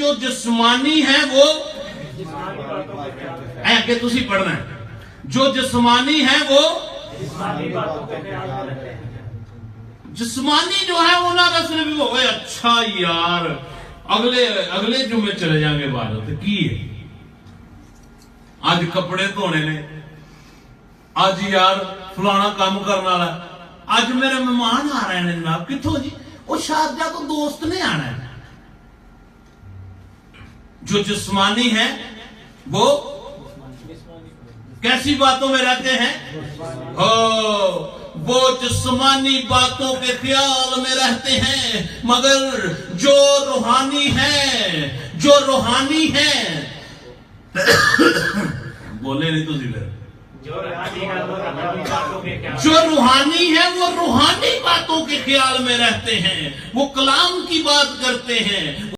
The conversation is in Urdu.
جو جسمانی ہے وہ کہ تسی پڑھنا ہے, جو جسمانی ہے وہ جسمانی جو ہے انہوں نے صرف ہوئے اچھا یار اگلے جمعے چلے جائیں گے عبادت کی ہے, آج کپڑے دھونے نے, آج یار فلانا کام کرنا والا, آج میرے مہمان آ رہے ہیں جناب, کتوں جی وہ شارجہ کو دوست نے آنا ہے. جو جسمانی ہے وہ کیسی باتوں میں رہتے ہیں, وہ جسمانی باتوں کے خیال میں رہتے ہیں, مگر جو روحانی ہے, جو روحانی ہے بولے نہیں تو ذکر, جو روحانی ہے وہ روحانی باتوں کے خیال میں رہتے ہیں, وہ کلام کی بات کرتے ہیں,